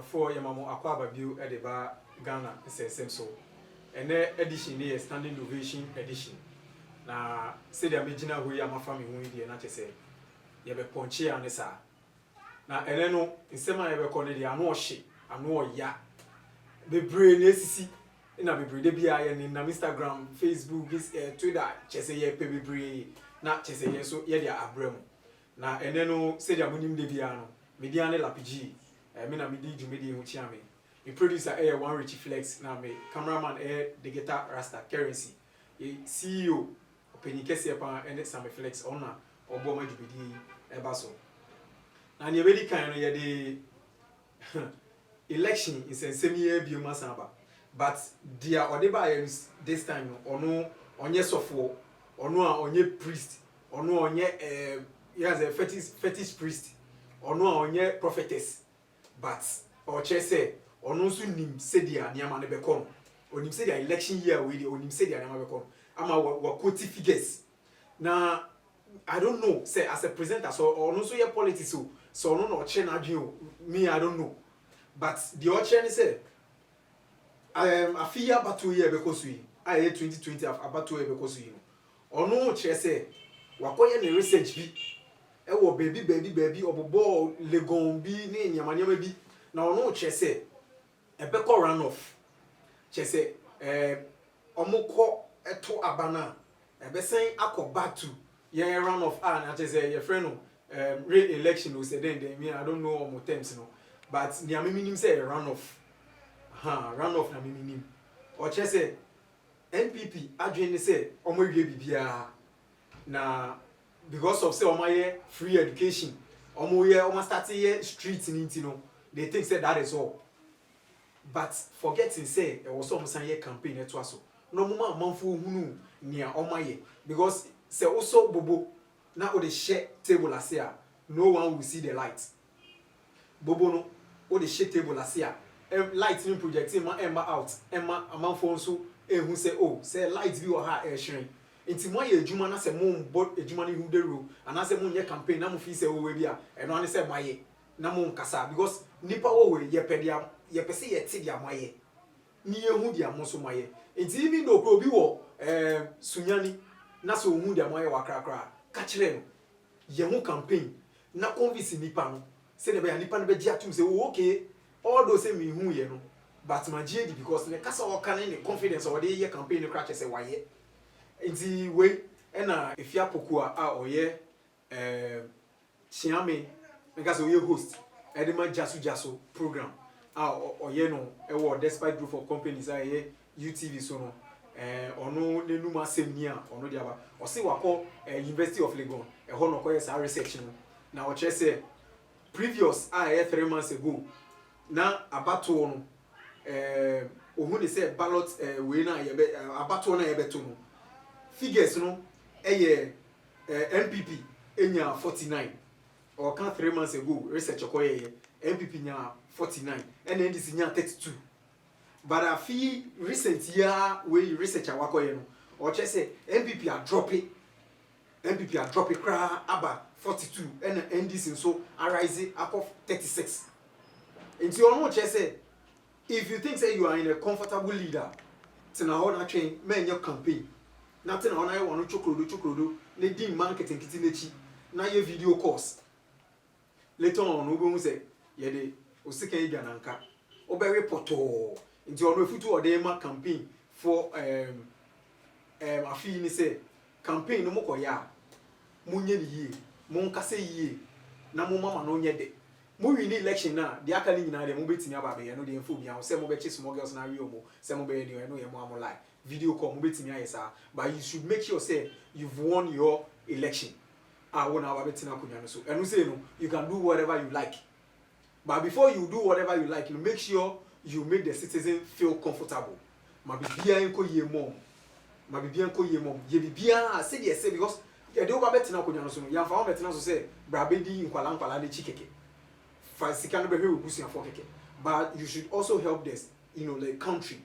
for Yamamo Aquaba View at the bar Ghana, says so. And then edition here, standing ovation edition. Na say the original way I'm a family who India, not to say. You have a ponche and a sa. Na Eleno, in some I have a corner, I know she, I know ya. Be brain, yes, in a be BI and in Instagram, Facebook, Twitter, Chese, baby bree, not Chese, so yeah, Abramo. Na Eleno say the Amunim de Biano, Mediane Lapigi. I mean, I'm the Jumedi Muchiame. The producer air one Richie Flex, now me cameraman air the guitar Rasta Currency. CEO Penny Kessiapa and some Flex owner or Boma Jubidi Ebaso. And you already kind of the election is a semi-year Biomasaba. But dear Odeba this time or no on your software or no on your priest or no on your yes a fetish priest or no on your prophetess. But or Chese or no soon nim said the Niamane Becon or nim said the election year with the nim said the Niamabecon. I'm a quote figures. Now I don't know, say as a presenter, so or no so your politics so no chain me, I don't know. But the other chain say I fear about 2 years because we I 2020 about 2 years because we or no chair say wakoye ne research bi ewo baby obobo legon bi ne nyamanyama bi na ono che se ebeko run off che se omukọ eto abana ebesen akọ back to ye run off na che se your friend no re-election no say then me I don't know omo terms no but nyame minim say run off run off na me minim o che se NPP adwene say omo wie bibia na because of say omo free education omo start here street in no they think say that is all but forgetting say there was some say campaign eto aso no mama manfo hunu nia omo because say also bobo na o dey share table asia no one will see the light bobo no o dey share table asia light in projecting ma emma out emma manfo so ehun say oh say light bi o ha shine nti mo ye adwuma na se mo mbo adwuma ni hu dero ana se mo nye campaign na mo fi se wo we bia eno ane se maye na mo nkasa because nipa wo we ye pedia ye pese ye ti dia maye ni ye hu dia mo so maye nti even though obi wo sunyani na so hu dia maye wakrakra ka kire no ye hu campaign na convince nipa no se ne be ya nipa no be dia tum se oh okay all those say me hu ye no but ma gye because ne kasa wo kan ne confidence o de ye campaign no kra se waye nti we na efia pokua a oye chiame because oye host edema jasu program a oye no ewo despite group of companies a ye UTV so no ono nenum asem ni a ono dia ba o se wako University of Legon ho no koye sa research no na o che say previous a 3 months ago na abato no ohun dey say ballot we na ye abato na ye beto no figures no NPP enya 49 or can 3 months ago research okoye NPP nya 49 and NDC nya 32 but I feel recent year we research awakoye no or just say NPP are dropping cra aba 42 and NDC so arise up of 36 into you know just say if you think say you are in a comfortable leader tina ho na train men your campaign nothing on I want to chokrodo ne di marketing kiti nechi na ye video course later on we go say ye de osika iga nanka obewe poto nti ono efutu ode ma campaign for afi ni say campaign no mokoya munye ni yie monkase yie na mo mama no nye de mo win election na de aka ni nyina de mo betimi aba be ye no de enfo bia say mo be chi small girls na wi omo say mo be de no ye mo am lie video call mo betimi ayesa but you should make sure say you've won your election won our betina kunya no so enu say no you can do whatever you like but before you do whatever you like you make sure you make the citizen feel comfortable ma bibia enko ye mom ye bibia say dey say because they do betina kunya no so no ya fa betina so say bra be di nkwala de chikeke fa sika no be hwe obusia for keke but you should also help this the country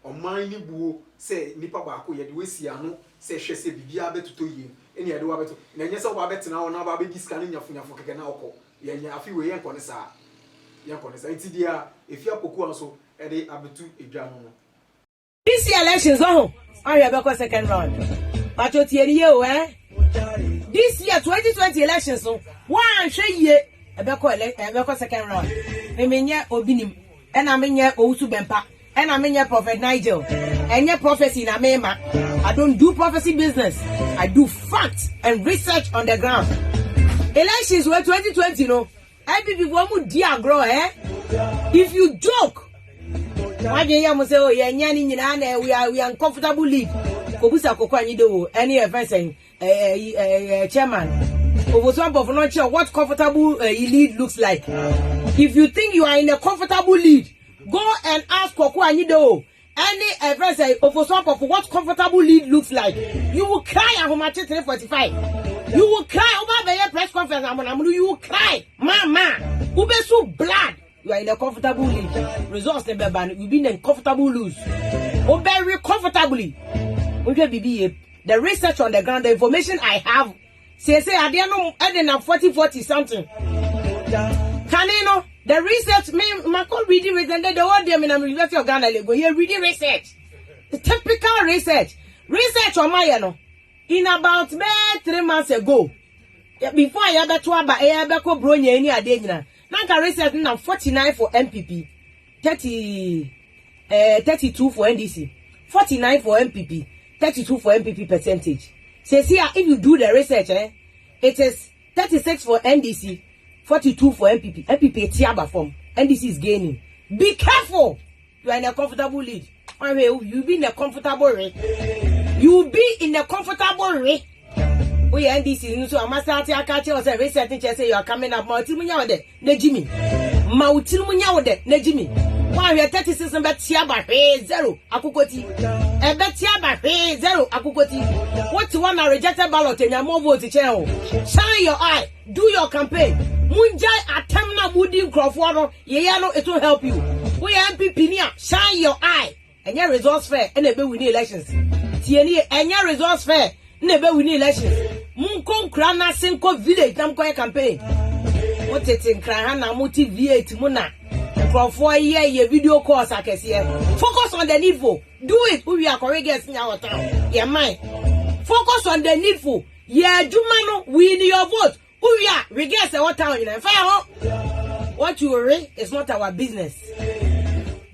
oman ni buo say nipa ba ko ye de wesi ano say hwe say bibia betuto yie eni ye de wa beto na nye say wa betena wo na ba be diska ne nyafunyafo keke na okọ ye nya afi we ye nkọ ne saa ya konesa iti dia efia poku anso e de abetu edwa no. This year elections I have a second round. But you tell you this year 2020 elections so one year a second round. Me menya obinim and I mean Ousu Bempa and I mean Prophet Nigel and your prophecy in Amema. I don't do prophecy business. I do facts and research on the ground. Elections were 2020 no. I be one dear grow if you joke why do you say, oh, yeah, we are uncomfortable lead. Kobusa Kokwanyi do any event saying, chairman. Over some of not sure what comfortable lead looks like. If you think you are in a comfortable lead, go and ask Kokwanyi do any event say over some of what comfortable lead looks like. You will cry at Homachi 345. You will cry over the press conference. You will cry, mama. Ubesu blood. You are in a comfortable lead. Results never ban. You be in a comfortable lose. Oh, very comfortably. The research on the ground, the information I have, say I didn't know 40 something. Can you know the research? Me, my call reading research. The whole day I'm in the University of Ghana. Go here reading research. The typical research. Research on my in about 3 months ago. Before I ever to about I ever go bro any adena. Nanka research now 49 for MPP, 32 for NDC, 49 for MPP, 32 for MPP percentage. Says here if you do the research, it is 36 for NDC, 42 for MPP. MPP tiaba form. NDC is gaining. Be careful. You are in a comfortable lead. You be in a comfortable rate. You be in a comfortable rate. We NDC so amasati akache o say research say you are coming up multimunya wode na Jimmy multimunya wode na Jimmy one we 36 betia ba 0 akukoti e betia ba 0 akukoti what you want a rejected ballot and your more vote channel shine your eye do your campaign munjai atemna mudi crofo ye no it will help you we MPP nia shine your eye and your results fair and ebe win elections tie ni and your results fair nebe win elections munko krana senko village nam koye campaign what it in kran na motivate muna from 4 year video course akese focus on the needful do it we are correct in our town yeah mind focus on the needful yeah juma no win your vote we get what town in fire what you worry is not our business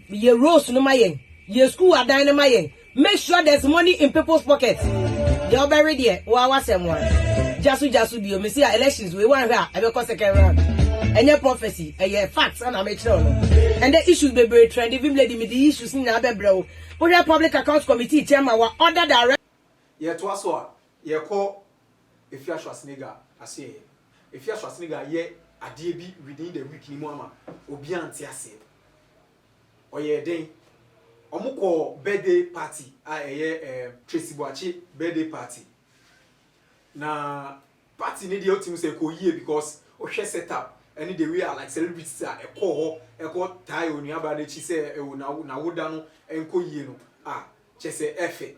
ye rose no mayen ye school are dynamite make sure there's money in people's pockets. You're very there. What's someone? Jasu be. Me see elections. We want her. I will call second round. And your prophecy, and your facts, and I make sure. And the issues be very trendy. Even lady me the issues in our bro. But your public accounts committee chairman wa order direct. Yeah, to us what? Yeah, call if you are Schwarzenegger. I say if you are Schwarzenegger, yeah, a DB within the week ni mama. Obian tiase. Or yeah, then. Omuko birthday party Tracy Boachi birthday party na party need the ultimate say ko yie because o hwe set up any the way are like celebrities are e call tie onu aba na chi say e na woda no enko yie no che say efe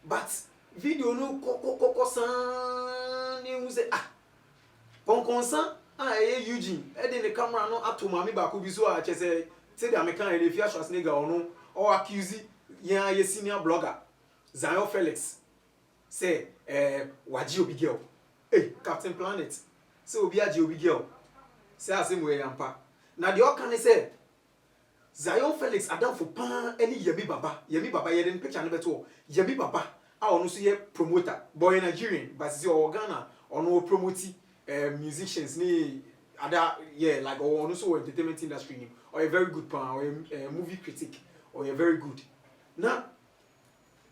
but video no ko san ni hu say konkonsan Eugene e de the camera no ato mami ba ko bi so che say the American e fia Schwarzenegger ono or accuse ye senior blogger Zion Felix say waji obi girl Captain Planet say obi aji obi girl say asem we yampa na the all can say Zion Felix adam for pan any Yemi Baba ye den picture no beto Yemi Baba ono so ye promoter boy Nigerian but say o Ghana ono promote musicians ni other like ono so entertainment industry ni or a very good pan or a movie critic or you're very good. Now,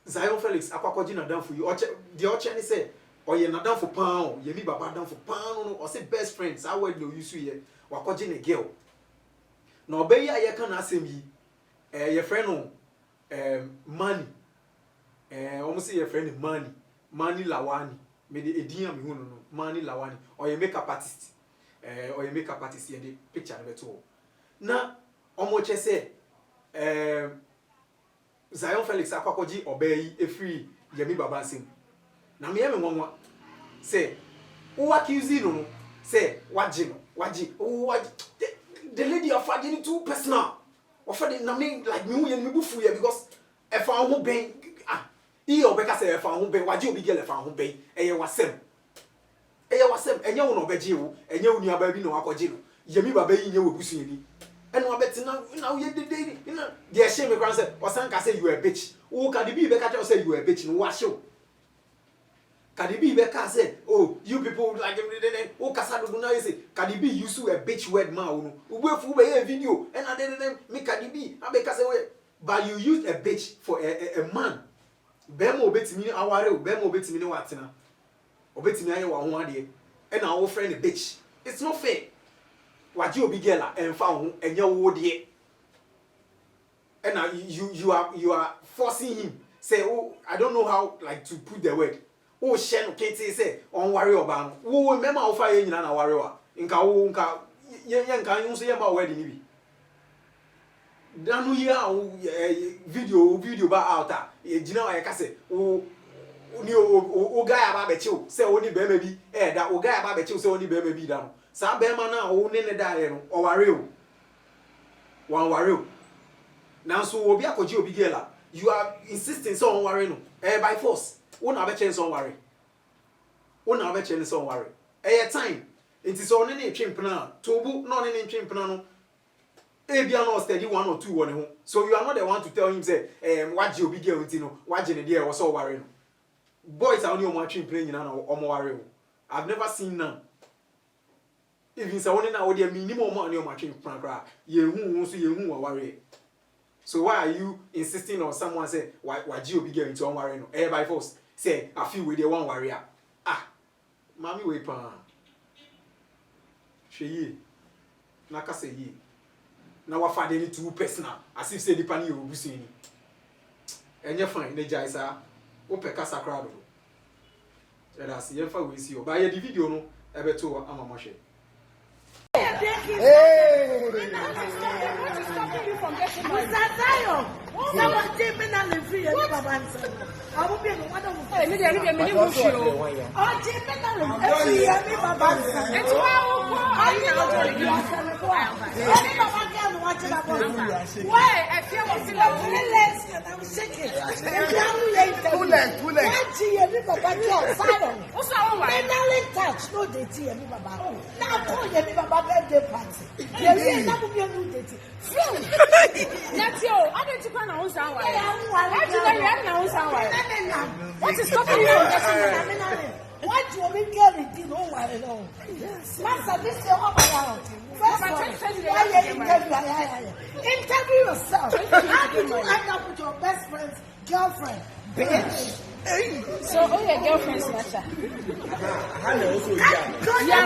Zion Felix, akwakoji na down for you. The Ocheni say, or you're not down for pound, Yemi Baba down for pound, or say best friends. I would know you see here. Wakoji ne girl. Now, be ya can ask me, your friend money. Almost say your friend money Lawani. Me the idea me no money Lawani, or you makeup artist, or you makeup artist here the picture of it all. Now, omoche say. Zion Felix akwakoji obey efri Yemi Baba sim na me nwanwa say who accuse no say waji the lady of Fadini too personal. Or for the name like me and me bufu because if I won't be or because if I won't be what you be girl if I won't be a was sem. A was sem and you know Bejiu and you near baby no Akojino. Yemi baby in your busini. And one bet now you did you know the shame grand said or Sanka say you a bitch. Oh can the be Becca say you a bitch in wash you. Kadibi Becca said, oh, you people like oh Casado Guna say, Kadibi used to a bitch word man. We fu a video and I didn't make Kadibi. I make say, but you used a bitch for a man. Bemo bet me aware, Bemo bet me watina. Or bet me one day. And our friend a bitch. It's not fair. What you be girl and found and your wood ye. And now you are forcing him. Say, oh, I don't know how like to put the word. Oh, Shen can't say on warrior ban. Oh, remember how far you are warrior. Inka, unka, yan can you say about wedding? Danu ya video ba outa. Jina wa yakase. O ni o guy aba bechiu. Say oni be maybe. Da o guy aba bechiu say oni be maybe da. Sa be ma na o ne da no. O warrior. Wan warrior. Now so obi akoji obi gela. You are insisting so on warrior no. By force. Una be chen so worry. Una be chen so worry. Time. It is on any chimpana. Tobu no any chimpana no. Ebia no steady 1 or 2 on home. So you are not the one to tell him say, what you be girl no, what in the dear was so worrying. Boys are only on my chimpana or more worry. I've never seen none. Even so only now the minimum money on my chimpana. You who wants you who are worry. So why are you insisting on someone say why you be getting to on worry no? By force. Say, I feel with the one warrior. Mommy, wait, pa. She Naka say ye. Now, I find any 2 personal, as if say the pani will be seen. And you find the Jaisa, Opeka Sacrado. And I see if I will see you. Buy a video, no, ever to a mamashe. I will be the one of the every year, me will show. Oh, every year, me Baba. It's why I feel what's in the legs and I'm shaking. Touch, no dating, me Baba. Now call you Baba birthday party. Yes, that will be a new dating. That's yo. I don't think I know someone. Why do you know someone? What is stopping you from getting married? What do you mean, girl? You know what I know. Master, this is all about. First of all, interview yourself. How did you end up with your best friend's girlfriend? Bitch. So, all your girlfriends, Masha. Hello, so yeah.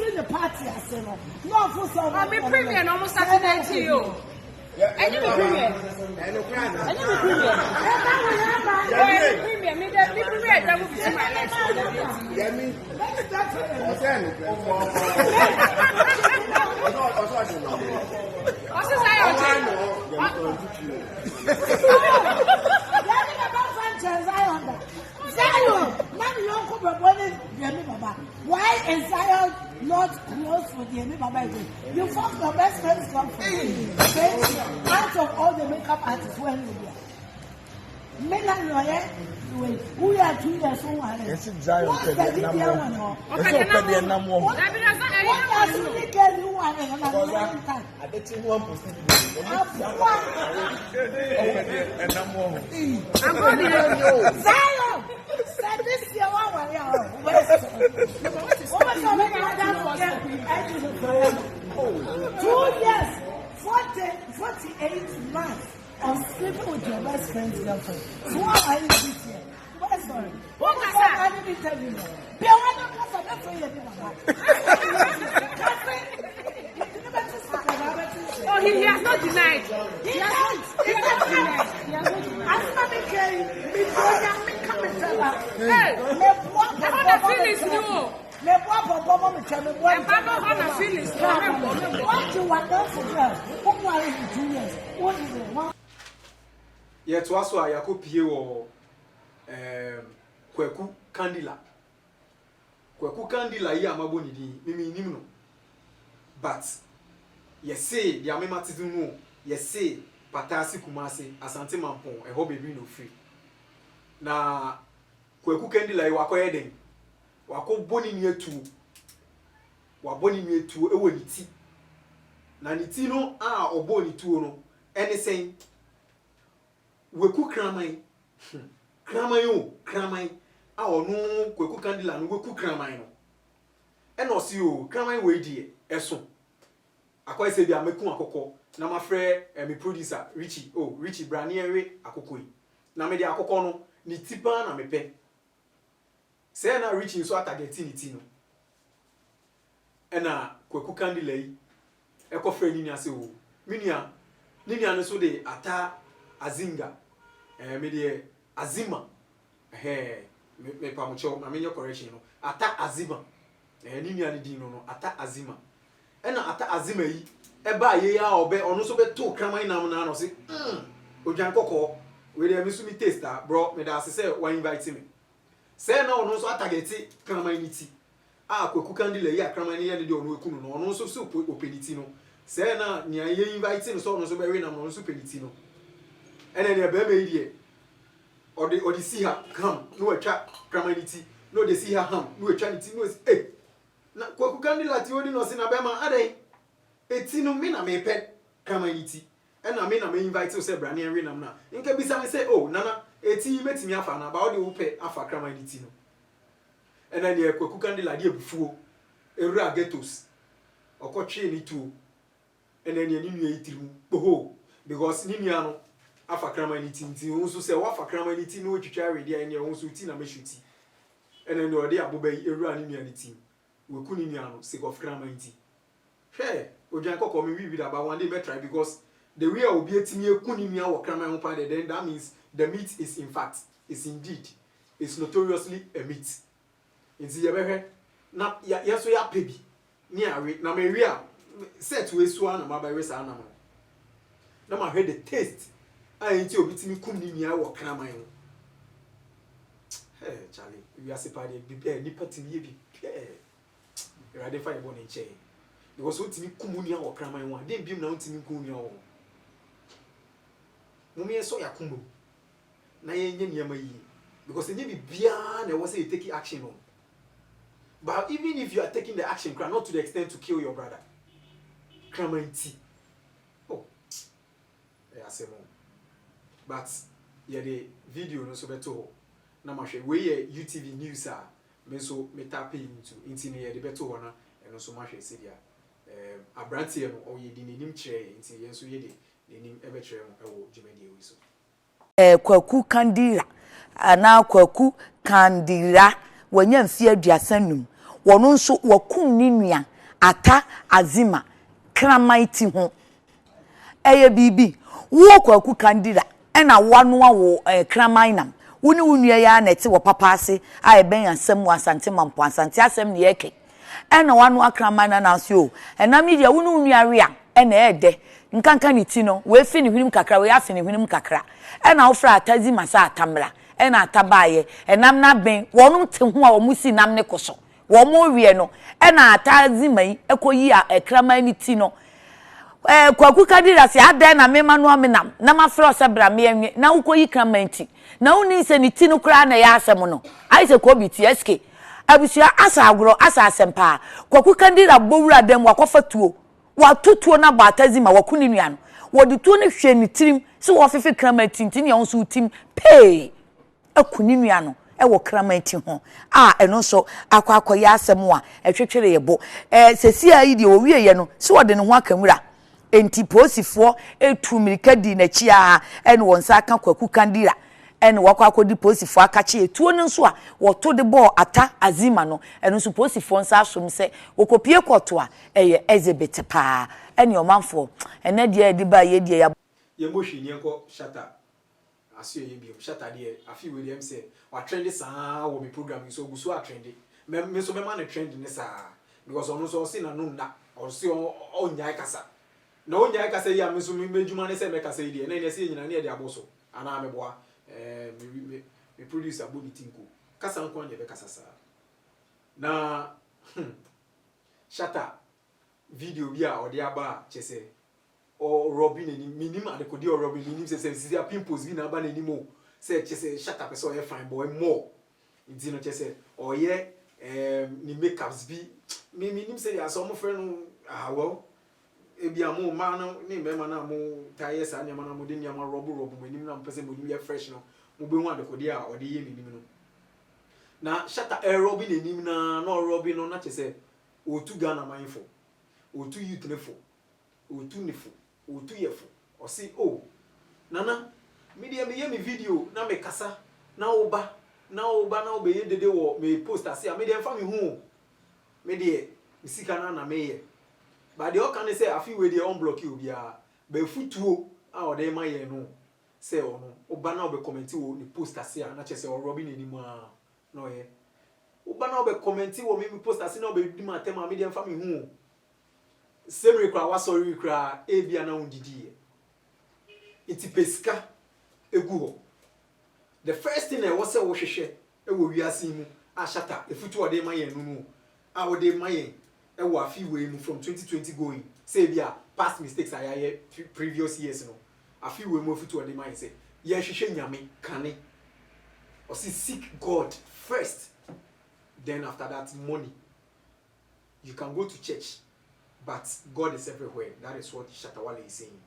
The party, I said, no, for some. I'm a premium almost Saturday to you. And you premium. And you premium. Premium. Me premium. That would be my next. Yeah, me. What's this? Why is Zion not close with the Baba? You fuck your best friend's girlfriend. Out of all the makeup artists, when you are. Men and lawyer, we are 2 years old. Yes, Zion. What does it get you one time? I bet you one I'm going to Zion! Said this year, years, 48 months of sleeping with your best friend's girlfriend. So what are you this year? What's sorry? What is that? I didn't tell you. Oh, he has not denied. He has not denied. I'm not making me come and tell her. Hey, how the feelings you? And Baba how the feelings you? What you want to forget? Who are you 2 years? What is it? Yet to us, I could pay or Kweku Candila. Kwaku Kandila yi amabo ni di mimi nim no. But say the amema titu no say Patasi Kumasi Asante Mampon e ho bebi no free. Na Kwaku Kandila yi wakoye den. Wako boni ni etu. Wa boni ni etu ewo ni ti. Na ni ti no obo ni tu no ene sen weku kraman kraman onu Kwaku Kandila no weku kraman no ene osi o kraman we die eso akoy se bia meku akoko na mafre me producer Richie Braniere akoko yi na me de akoko no ni tipa na mepe se na Richie so atageti ni ti no ena Kwaku Kandila yi eko fre ni ase o minia no so de ata azinga me de azima me pa mo cho na me correction no ata azima ni di no ata azima ena ata azima yi eba ye ya obe onu so be to kraman nam na no se odwan kokko we dey me so mi taste bro me da say one invite me say na onu so atageti kraman ni ti Kwaku Kandila yi akraman ni ye de onu ekunu no onu so so openiti no say na nia ye invite no so onu so be we nam no so peniti no ene ne be me yi de odi see her come no atwa kraman ni ti no dey see her ham no atwa ni ti no na Kwaku Kandila ti odi no se na be ma adai eti no me na me pe kraman ni ti ena me na me invite o se brane enwe nam na nka bisa me say nana eti metimi afa na ba odi wo pe afa kraman ni ti no ena ne Kwaku Kandila de ebufuo ewura ghettos okotwe ni tuo ena ne ni nua yitirimu oho because ni nua no afa kraman ni ti nti won se wa afa kraman ni ti no twitwa redi ene won so ti na meshuti ena ne odi aboba yi ewura ni nua ni ti weku ni nua no se of kraman ni ti odwan kokko me wi da ba one day be try because the way obi etimi eku ni nua wo kraman ho pa then that means the meat is in fact is indeed is notoriously a meat nti ye behwe na ya so ya pebi ni awe na me wi a set we so na ma ba we sa na ma hwe the taste nti obi timi kum ni nua wo kraman ho Charlie we are separated bi ni patimi ye bi Rade fa yebo ne che because what timi kum nua wo kraman ho den bim na timi kum nua wo mumi eso ya kumbo na ye nye niam yi because nye bi bia na was say take action on. But even if you are taking the action, not to the extent to kill your brother. Kramanti. Oh. Yeah, say more. But yeah, the video no so beto. Na ma hwe we UTV news me so me tap into ne the beto na and so ma hwe se dia. Abrantie no oye di nenim kire nti yen so ye de nenim ebe kire mo ewo jumadi ewi so. Kwaku Kandila ana Kwaku Kandila wanya mfi aduasanum wono nso wakum ni nua ata azima kramaiti ho eye bibi wo Kwaku Kandila ena wanoa wo kramainam woni wonua ya na ete wo papa ase a eben ansem Asante Mampo Asante asem ne yeke ena wanoa kramaina na so ena media woni wonua we a ena ede nkanka ni ti no we fi ni hwinim kakra we afi ni hwinim kakra ena wo fra atazima sa atamra ena atabaye enam na ben wonum te ho a omusi nam ne koso wo mo wie no ena atazima yi ekoyi a ekraman ni ti no Kwaku Kandila se adan na mema no amenam na mafro se bra me enwe na ukoyi kraman ti na uni se ni ti no kra na ya asem no ai se ko biti SK abusua asa agro asa asempa Kwaku Kandila bowura dem wakofa tuo watutuo na ba atazima wakuni nua no wodi tuo ne hwe ni tirim se wo fefe kraman ti nti ne onso tim pay akuni nua no wo kramanti ho eno so akwakoya asem a etwetwere yebo sesi ayi de owie ye no se wode ne ho akamura enti posifo etu mirika di na chi ene wonsa aka Kwaku Kandila ene wakwakodi posifo akachi etuo ne nso a woto de ball ata azima no eno so posifo nsa asom se wokopie koto a eye Elizabeth pa ene omanfo ene de edi ba ye de ya ye moshi ni enko shata asio ye bi shata de afi we dem say wa trend saa wo mi program so guso a trend me so be man trend ne saa because ono so si na no na or si onya kasa na onya kasa ya me so me medjuma ne say me kasa yi de na ne say nyina ne de aboso ana me boa me producer Bobby Tinko kasa nko nya be kasa saa na Shatta video bi a odi aba chese o Robin ni minim adekodi o Robin minim se a pimples bi na aba na nimo se chese Shatta person o ye fine boy more nti no chese o ye ni makeups bi minim se ya so mo friend well ebi amu ma no ni me ma na mo taye sa nya ma na mo de nya ma robo minim na mpese mo ni fresh no mo be hu adekodi a odi ye minim no na Shatta Robin enim na no Robin no na chese otu Ghana mindful otu youth nefo otu nefo otu yefo o say oh nana media me ye me video na me kasa na oba na obe ye dede wo me post ase a media fa me hu media misika na me ye but the can say afi we dey unblock you bia ba futuo a o dey ma ye no say ono oba na obe comment wo ni post ase a na che say o Robin enim a no ye oba na obe comment wo me post ase na obe di ma tem a media fa me hu semre kra wa sorry kra e bia na undidi iti pesika egu ho the first thing I was say wo hwehwe e wo wiase mu a Shatta efutu ode ma yen nu a ode ma yen e wo afi we mu from 2020 going say bia past mistakes ayaye previous years no afi we mu efutu ode ma yen say ye hwehwe nyame kane o seek God first, then after that money. You can go to church, but God is everywhere. That is what Shatta Wale is saying.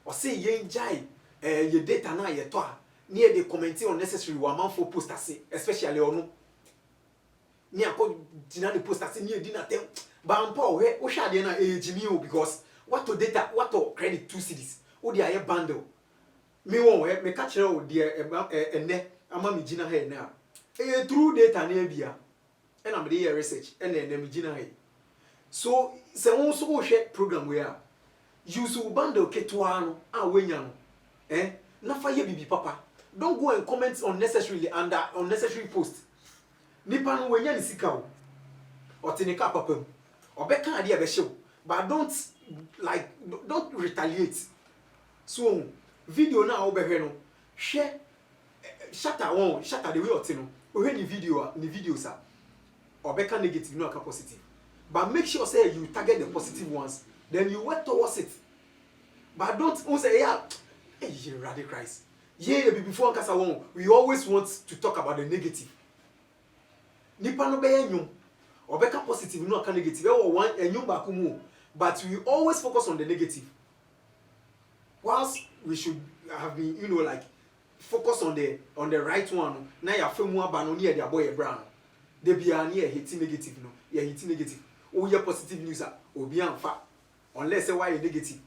Or say ye enjoy your data na ye toa near the commenting unnecessary one for post say especially ono near ko dina the post say near dinner tem ba mpo we o sha de na ejimi o because what to data what to credit 2 cedis o de aye bundle me won we me ka kire o de ene ama me gina he na through data na bia e na me dey research e na ene me gina he so se won so wo hwe program we a use bundle ketwa no a wenya no na fa ye bibi papa. Don't go and comment unnecessarily under unnecessary post. Nipa no wenya ni sika o. Otinika papam. Obeka ade be hyew. But don't retaliate. So video na obehwe no hwe Shatta the way otino. Ohwe ni video sa. Obeka negative no aka positive. But make sure say you target the positive ones. Then you work towards it. But don't say yeah, hey, radical Christ. Yeah, before Nkasa won, we always want to talk about the negative. Nipa no be enyum. Obeka positive no aka negative. E one enyum ba kumu. But we always focus on the negative. Whilst we should have been, focus on the right one. Na ya femu aba no near their boy brown. They be an here hitting negative no. Yeah, hitting negative. Oh, yeah, positive news are obi anfa. Unless why you negative.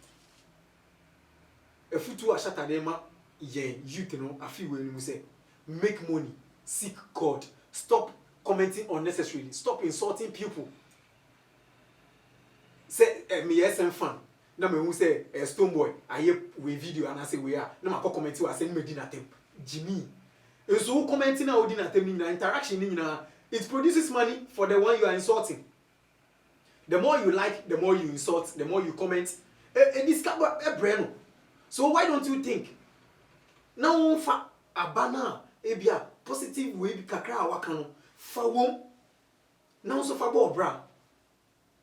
If you two are Shatta Dema, youth no, I feel when you say make money, seek God, stop commenting unnecessarily, stop insulting people. Say me SM fan. Na me who say Stone Boy, I hear we video and I say we are. Na ma comment you I say me dinner temp. Jimmy. And so commenting na dinner temp na interaction ni na it produces money for the one you are insulting. The more you like, the more you insult, the more you comment. And this kind of brain. So why don't you think? Now fa abana ebia positive way bi kakra awaka no fa wom. Now so fa bo bra.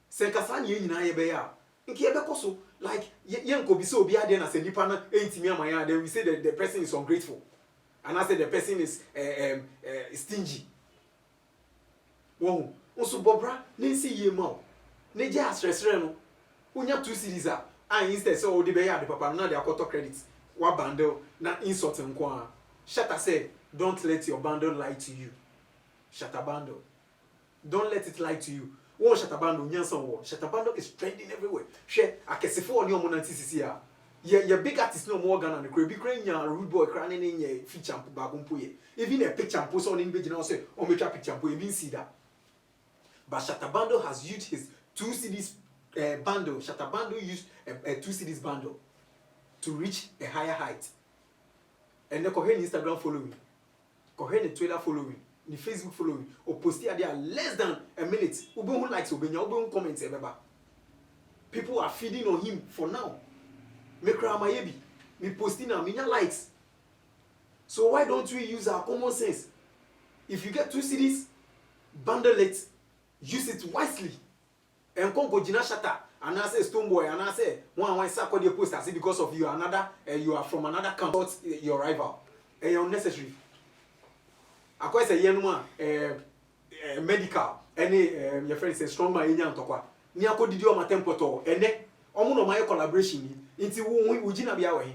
Se kasa nye nyina ye be ya. Nki ye be koso like ye nko bi se obi ade na se nipa na entimi amaya then we say that the person is ungrateful. And I say the person is stingy. Wo nso bobra nensi ye ma. Ne je asresre no. Unya 2 series a instead so the be ya the papa na dey akoto credits wa bundle na insult nko a Shatta said don't let your bundle lie to you. Shatta bundle, don't let it lie to you. One Shatta bundle nyansa wo Shatta bundle is trending everywhere. She akesefo oni omo nanti sisi a ye big artist no more Ghana ne kra bi kra nya rude boy kra ne nya feature ba gompo ye even a picture post on be gina say o me twa picture even see that. But Shatta bundle has used his 2 CDs bundle. Shatta bundle used a 2 CDs bundle to reach a higher height. And then go ahead Instagram following, go ahead Twitter following, the Facebook following, or post here there less than a minute. Who likes who comments ebeba. People are feeding on him for now. Make ramayebi, me posting na minya likes. So why don't we use our common sense? If you get 2 CDs, bundle it, use it wisely. And go jina shata, and I say stone boy, and I say one circle your post as because of you another, you are from another camp, your rival, and you're unnecessary. I quite say yenuma medical, any your friend say strong man in Yantokwa. Niako did your tempoto, and then omuno my collaboration into Ujina Biawe.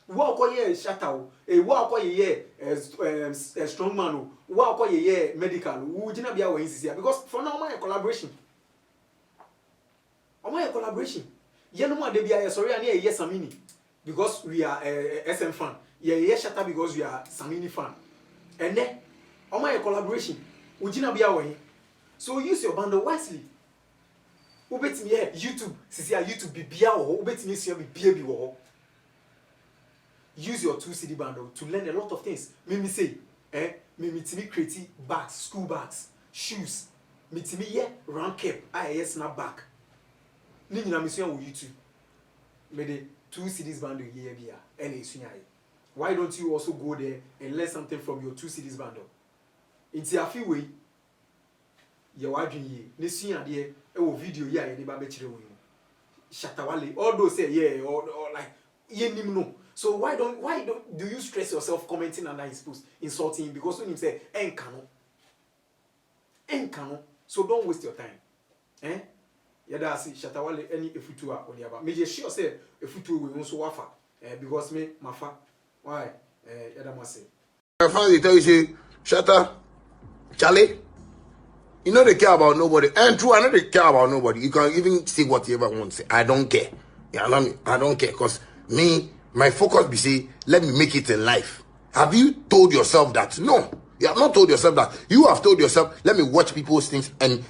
Walk ye shata, a walk ye a strong man, walk ye medical, Ujina Biawe is here because for now my collaboration. My collaboration. Yenuma de Bia, sorry, and yes, Samini, because we are SM fan. Yes, shata because we are Samini fan. And then, on my collaboration, Ujina Biawe. So use your bundle wisely. Ubet me YouTube, see YouTube be biao, ubet me see be wo. Use your 2 CD bundle to learn a lot of things. Me say, me create bags, school bags, shoes. Me round cap, snapback. Ni nyina me on YouTube. Me the 2 CDs bundle here bia, any sunyai. Why don't you also go there and learn something from your 2 CDs bundle? It's a few way. Your wadwin ye ne sua de e wo video ye aye ne ba be kire wo yu shatawale all those say yeah or like ye nim no. So why don't do you stress yourself commenting under his post insulting him because when him say enka no so don't waste your time yada see shatawale any efutu a oni aba me je sure say efutu we so wafa because me mafa why yada mo say my friends they tell you say shatta Charlie. You know they care about nobody. And true, I know they care about nobody. You can even say whatever you want to say. I don't care. You know me? I don't care. Because me, my focus be say, let me make it in life. Have you told yourself that? No. You have not told yourself that. You have told yourself, let me watch people's things and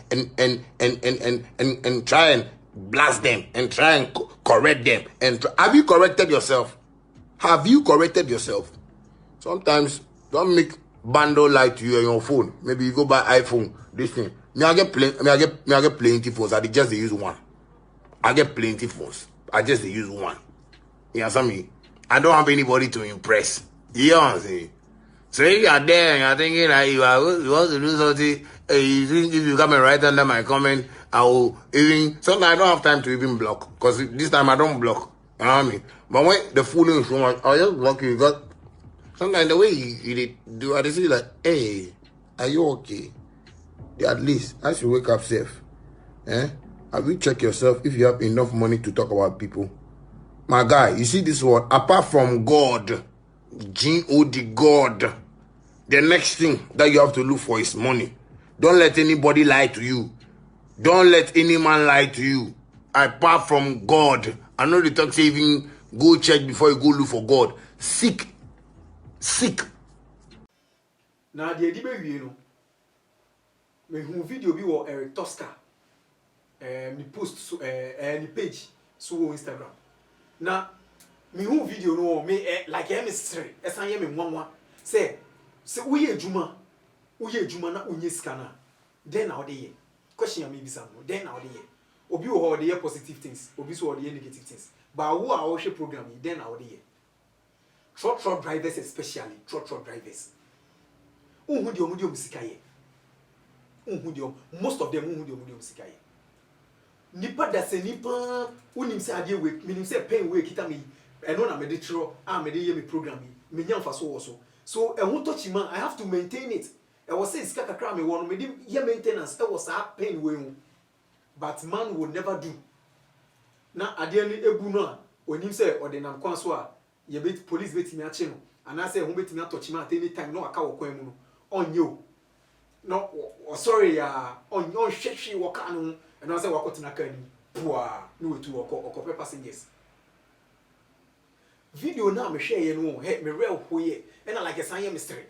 try and blast them and try and correct them. Have you corrected yourself? Have you corrected yourself? Sometimes don't make bundle light to you on your phone. Maybe you go buy iPhone. This thing. I get plenty phones. I just use one. I get plenty phones. I just use one. You understand me? I don't have anybody to impress. You know what I'm saying? So if you are there and you're thinking like you want to do something, you think if you come and write under my comment, I will even sometimes I don't have time to even block. Because this time I don't block. You know what I mean? But when the fooling is so much, I'll just block you because sometimes the way you do, I just see like, hey, are you okay? At least, I should wake up safe. Have you checked yourself if you have enough money to talk about people? My guy, you see this word, apart from God, G-O-D, God, the next thing that you have to look for is money. Don't let anybody lie to you. Don't let any man lie to you. Apart from God, I know the talk say even go check before you go look for God. Seek. Now the edibe wie no me hu video bi wo Eric Tosca ni post so ni page so on Instagram na me hu video no me like mystery esan ye me nwanwa say uye ejuma na unye sika na then na ode ye question am bisa no then na ode ye obi wo ode ye positive things obi so ode ye negative things but wo a wo hwe program yi then na ode ye truck drivers especially truck drivers unhu di omudiom sika ye most of them unhu di omudiom sika ye nipa da se nipa unim se ade we minim se pen we kita me eno na me de tro a me de ye me program yi me nyamfa so wo so ehun touch man I have to maintain it e was say sika kakra me wo no me de ye maintenance e was a pen we hu but man will never do na ade ni ebu no a onim se ode nam kwan so a ye bet police betimi ache no ana say ehun betimi atochi man at any time no aka wo kwan mu no onye o no sorry ya on hwehwe wo ka no and I say wakotena ka ni poa no wetu okọ passengers video na me hwe ye no he me real hoye and like a sanye mystery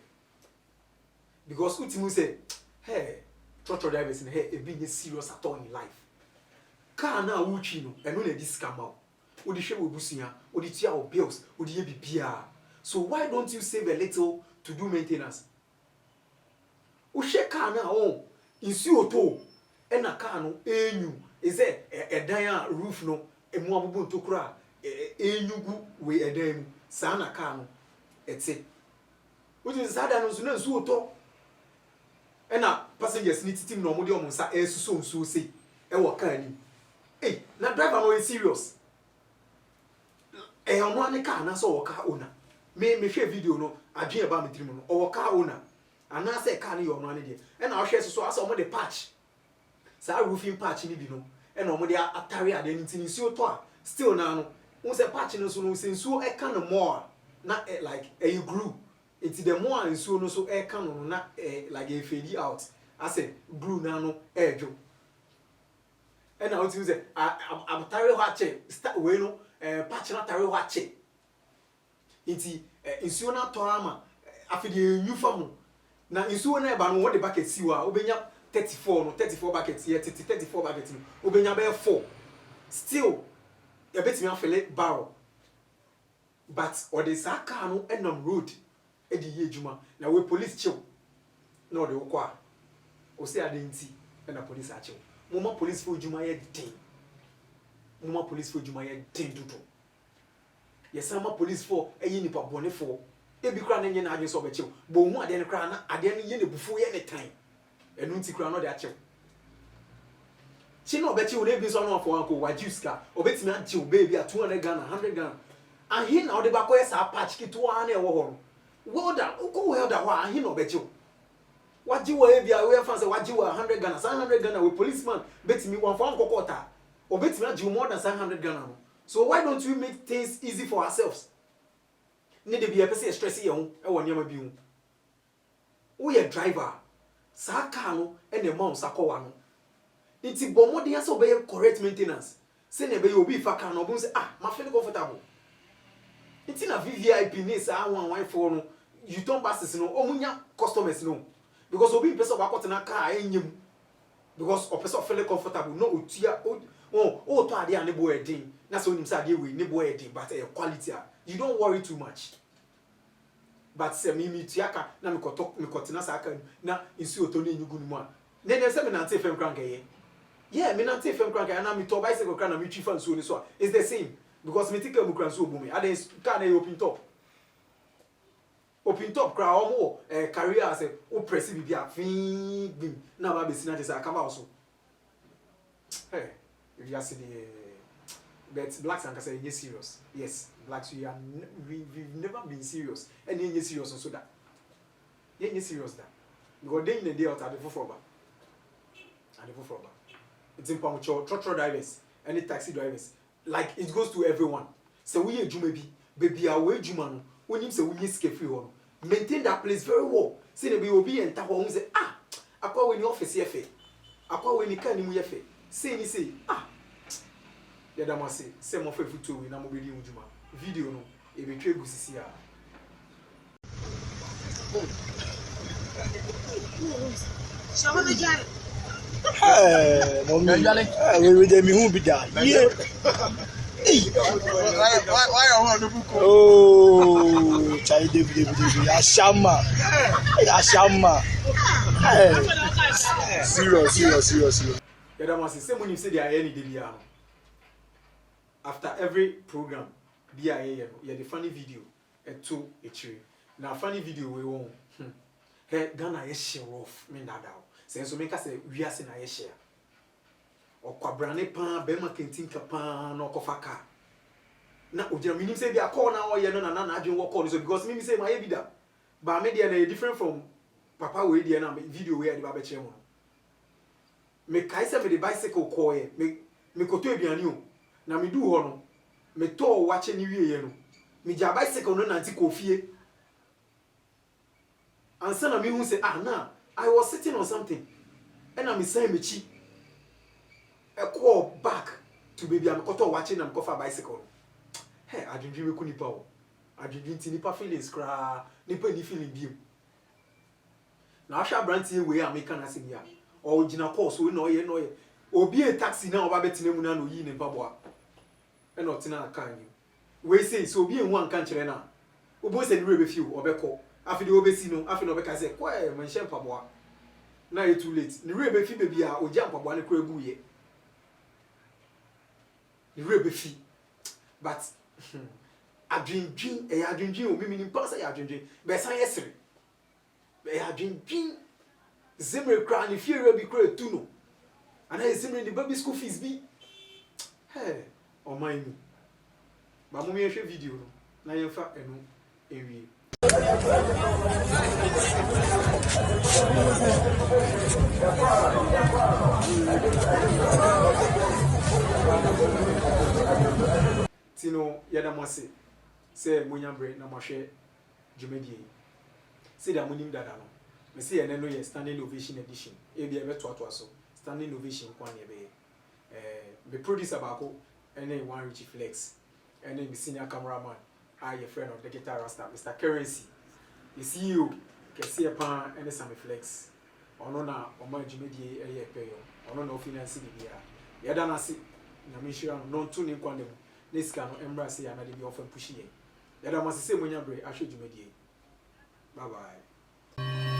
because ultimu say hey truck drivers in hey e be serious at all in life car na wuchi no eno na discount out odi hwe obusia odi tia o bills odi ye bibia so why don't you save a little to do maintenance o hwe car na o insu oto ena car no enyu is a dan roof no emu abubu ntokura enyugu we edan mu sa na car no etse which is sada no so na nsu oto ɛna passengers ni titim na ɔmo de ɔmo nsa ɛsusu nsuo sei ɛwɔ car ni eh na driver no is serious ɔno ane car na so ɔwɔ car owner me hwɛ video no adwen eba me tirim no ɔwɔ car owner ana sɛ car no yɛ ɔno ane de ɛna ɔhwɛ so asa ɔmo de patch saa roofing patch ni bi no ɛna ɔmo de atare ade ni tin nsuo to a still na no wo sɛ patch no so no sɛ nsuo ɛka no more na like you glue it's the more nsuo no so ɛka no na like e fade out asɛ glue na no ɛdwo ɛna wo tin sɛ atare hɔ akyɛ we no patch na atare hɔ akyɛ nti nsuo na to ama afide enyu fam na nsuo na eba no wo de bucket siwa obenya 34 buckets here 34 buckets no obenya be 4 still e betimi afele barrel but or the saka no enam road e di ye adwuma na we police chill na de wo kwa o se ade nti na police a chill mo police for adwuma ye den mo police for adwuma ye den dodo yesama police for eyi nipa bone for e bi kra na nye na adwen so be chill bo hu ade ne kra na ade ne ye ne bufu ye ne tan enu nti kra no de achew chi no be chi wo na bi so no afọ anko wa juice ka obetimi achew baby a 200 Ghana 100 Ghana ahin na ode ba ko esa patch kito na e wo ho welda ko welda ho ahin no be chew waji wo e bia we fan say waji wo 100 Ghana 100 Ghana we policeman betimi wan fa anko kota obetimi achew more than 100 Ghana no so why don't we make things easy for ourselves need to be a person stress ye ho e wo niam bi hu wo ye driver saa car no ene ma unsa kowa no nti bomode ya so be correct maintenance se na be obi fa car no bo say ma feel comfortable nti na VIP ni saa wan for no you turn passes no omunya customers no because obi person ba kwot na car enyem because o person feel comfortable no otua o to ade ane bo edin na so onim say ade we ne bo edin but quality you don't worry too much. But se mi tiaka na mi kotena sa aka na insu oto na enyugu mu a ne se me na ante fem kranka ye yeah me na ante fem kranka na mi to bicycle kran na mi twi fa nsu ni so a it's the same because me tika mu kran so obu me aden car na open top kra omo career say o press bibia fin gbim na ba be sina je sa cover so hey if you see the but blacks and say you serious yes blacks we've never been serious and you serious so that you serious that because then in the day out at the for it's in punctual truck drivers any taxi drivers like it goes to everyone so we ejuma bi baby away ejuma no when him say we need scare free one maintain that place very well say na be obi enter home say akwa we ni office ye fe akwa we ni kan ni mu ye fe say yada mase se mo fa futu we na mo be di ujuma video no e be twa gusisi a Shama be jare we dey mi hu bi da ye Why you want to book? oh chai David ashama serious yada mase se mo ni se dia ye ni de bia no after every program bia ye no the funny video to echiri na funny video we won he Ghana ye share off me dada se so make say wiase na ye share okwabrane pa be ma kentin ka pa na okofa ka na ogira minim say bia call na oye no na adwen wo call so because me say my ye bida ba me dia na different from papa we dia na video we dey ba be chere mo me kai say me the bicycle call ye me koto aduane o na me du ho no me to wache ni wie ye no me ja bicycle no nanti kofie ansa na me hu say na I was sitting on something and I'm saying me chi e call back to baby am koto wache na me kofa bicycle hey adwendwe me ku nipa o adwendwe nti nipa feelings kra nipa ni feeling bi na ahwa brand ye we am kan asem ya o gina course we no ye obi e taxi na oba betine mu na no yi ne paboa e no tina kan ni we say so obi enhu anka nkere na obo se ni rebe fi obekọ afide obesi no afide obeka say kwa e menhye paboa na e too late ni rebe fi bebi a oja paboa ne kura gu ye ni rebe fi but adwendwen o mimi ni pa say adwendwen be san yesere be adwendwen Zimre cry and fear will be great too no. And I Zimre the baby school fees be. Hey, oh my me. But mommy a video no. Na yen fa eno ewie. Tino yada mose say munyambre na mahwe djumedie. Say da munim dada no. Me say ene no ye standing ovation edition. E bia beto ato aso. Standing ovation kwan ye be. Me producer bako ene one Richie Flex. Ene me senior cameraman. Your friend of the guitar rasta, Mr. Currency. The CEO, Kessia Pan, and the Sammy Flex. Onona, Oma Jimedi, a year pay. Onona, finance the year. Yadanasi, Namisha, non tuning quandam. This can embrace and I be often pushing. Yadamasi say when you're brave, I should you. Bye bye.